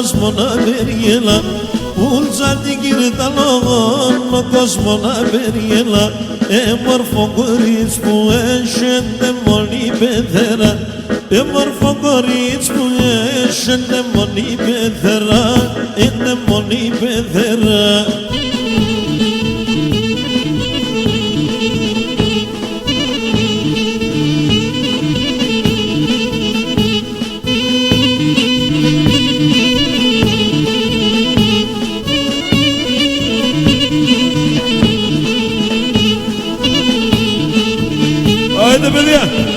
κόσμο να περιέλα Ούλτσα την κυρταλόγων ο κόσμο να περιέλα μορφό κορίτσι που έσχεται μόνη πεθερά μορφό κορίτσι που έσχεται μόνη πεθερά είναι μόνη πεθερά. Άιντε παιδιά!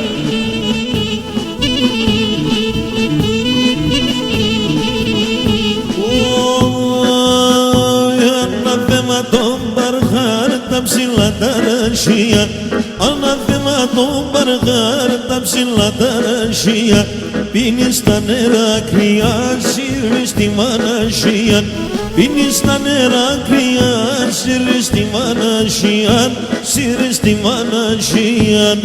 Ανάθεμα τον Παρχάρ τα ψηλά τα ρασία Ανάθεμα τον Παρχάρ τα ψηλά τα ρασία Πίνεις τα νερά κρυά, σύρβεις τη μανασία Πίνεις τα νερά κρυά, σύρβεις τη μανασία Σύρβεις τη μανασία.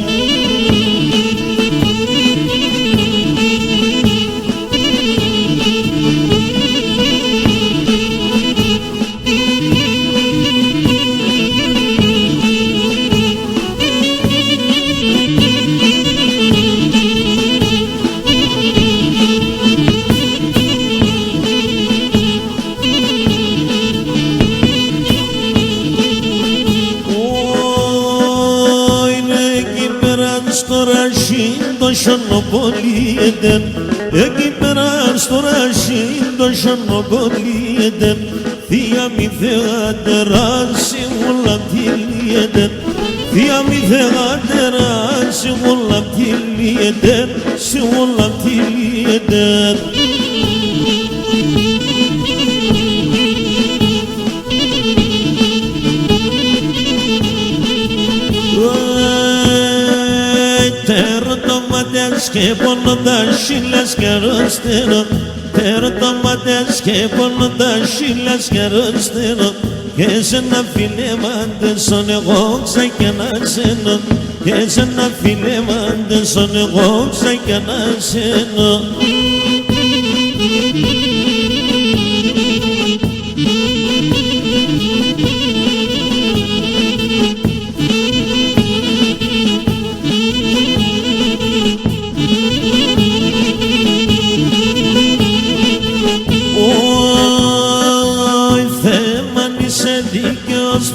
Στο ρασί το σιωνοπολίεται εκεί πέρα στο ρασί το σιωνοπολίεται θεία μη θεάτερα σίγουρα πτυλίεται θεία μη θεάτερα σίγουρα πτυλίεται σίγουρα πτυλίεται. Και πόνο τα σύλλας και αρρωσταίνω Τέρω μάτες και πόνο τα σύλλας και αρρωσταίνω Και σε ένα φίλε μάντεσον εγώ ξακιανάσαινω Και σε ένα φίλε μάντεσον εγώ ξακιανάσαινω.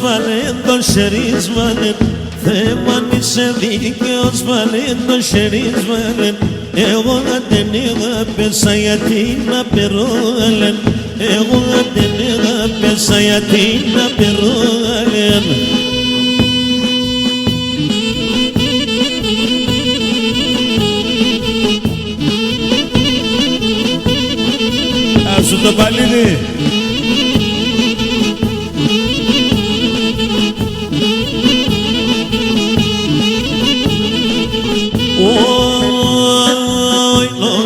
Βαλέντο σερις βαλέν Θέμαν είσαι δίκαιος βαλέντο σερις βαλέν Εγώ δεν αγάπησα γιατί να περόλεν Εγώ δεν αγάπησα γιατί να περόλεν. Άσου το παλίδι.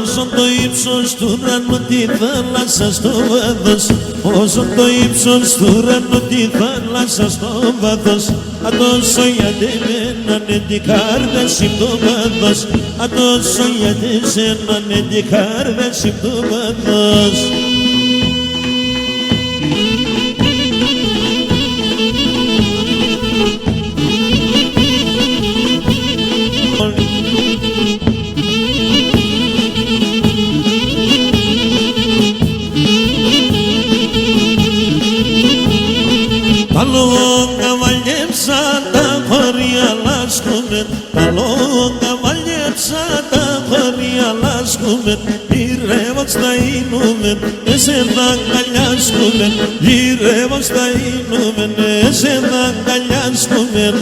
Όσο το ύψος του ουρανού τη θάλασσα στο βάθος Όσο το ύψος του ουρανού τη θάλασσα στο βάθος Ατόσο γιατί μένανε την κάρδαση το βάθος Ατόσο γιατί σένανε την κάρδαση το βάθος. Τα λόγκα βαλιέψα τα χωρία λάσκουμεν Τα λόγκα βαλιέψα τα χωρία λάσκουμεν Γυρεύω στα ίνουμεν, εσέ θα αγκαλιάσκουμεν Γυρεύω στα ίνουμεν, εσέ θα αγκαλιάσκουμεν.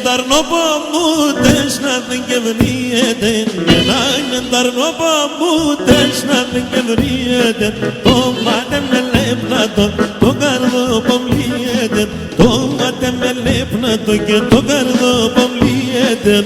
Ταρνοπαμούτες να δεν κευνίεται Έναν ταρνοπαμούτες να δεν κευνίεται Το μάτε με λέπνατο, το καρδοπομλίεται Το μάτε με λέπνατο και το καρδοπομλίεται.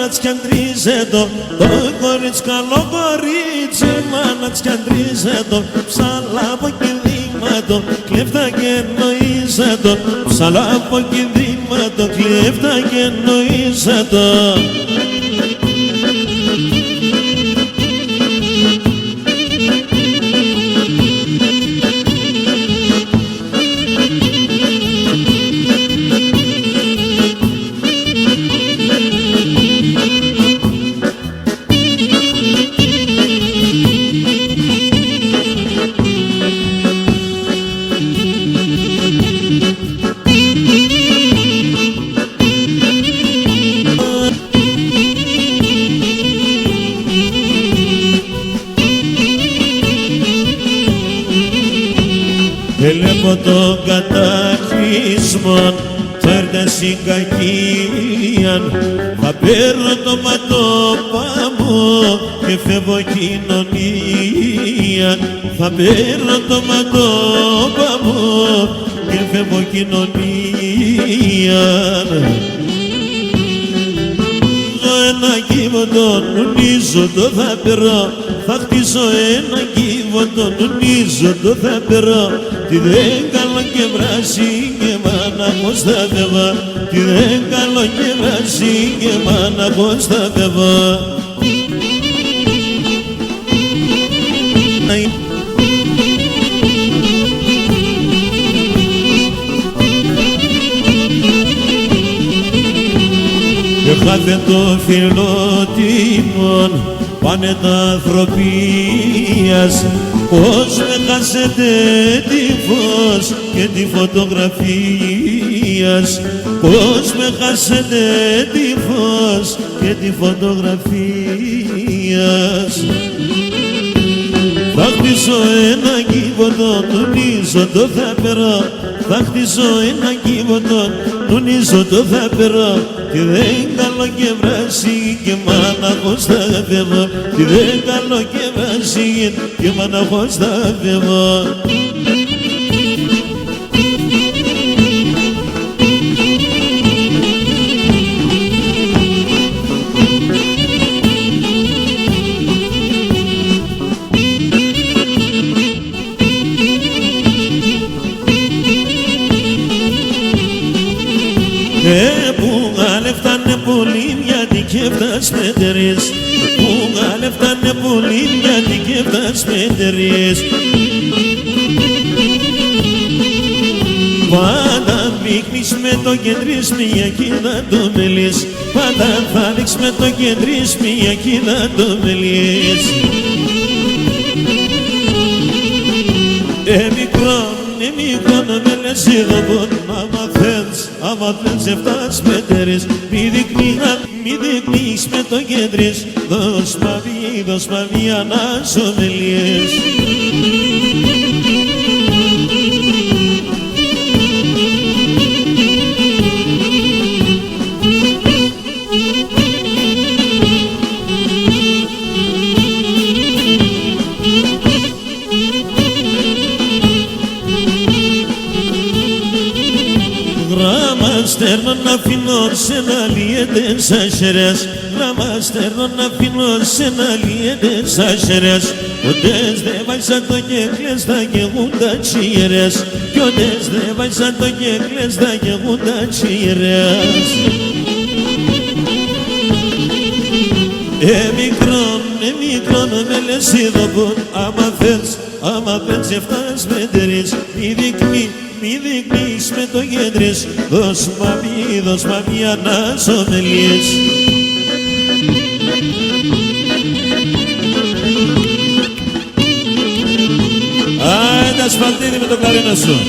μάνα της κι αντρίζετο, το κορίτσι καλό κορίτσι, μάνα της κι αντρίζετο, ψαλά από κινδύματο, κλέφτα και εννοήσετο, ψαλά από κινδύματο, κλέφτα και εννοήσετο. Ελέγχω τον καταχρήσμον, φέρτε συγκακίαν, θα παίρνω το ματόπα μου και φεύγω κοινωνίαν. Θα παίρνω το ματόπα μου και φεύγω κοινωνίαν. Ένα κύβωτο νουνίζοντο θα περώ, θα χτίσω ένα κύβωτο νουνίζοντο θα περώ. Τι δεν καλό και βράσει και μάνα πως θα φεύγω, τι δεν καλό και βράσει και μάνα πως θα φεύγω. Χάθε το φιλότιμον, πάνε τα ανθρωπίας, πως με χάσετε τη φως και τη φωτογραφίας, πως με χάσετε τη φως και τη φωτογραφίας. Θα χτίσω ένα κύβωτο, τονίζοντο θα περώ, θα χτίσω ένα κύβωτο, τονίζοντο θα περώ. Τι δεν καλό και βράσει και μάνα πως θα φεύγω, τι δεν καλό και βράσει και μάνα πως θα φεύγω. Φτάνε πολύ γιατί και φτάς με τερίες, που φτάνε πολύ γιατί και φτάς με τερίες. Πάντα μπήκνεις με το κεντρής μια κίνα το μελείς, πάντα θα ρίξεις με το κεντρής μια κίνα το μελείς. Μικρό να με λες εδώ άμα θες εφτάς με τερίες, μη δεικνύεις με το κέντρις, δώσ' μ' αυγή ανάσομελίες. Στέρνω να αφήνω σε να λύεται σαν σερές, γράμμα στέρνω να αφήνω σε να λύεται σαν σερές. Ότες δε βάζα το κεκλές θα γεγούν τα τσιερές, κι ότες δε βάζα το κεκλές θα γεγούν τα τσιερές. Μικρό με λες εδώ που άμα θες εφτάς με τερίες, μη δεικνύεις με το κέντρις, δώσ' μ' αυγή ανάσομελίες. Άντε ασφαλτίδη με το κλαρίνο σου.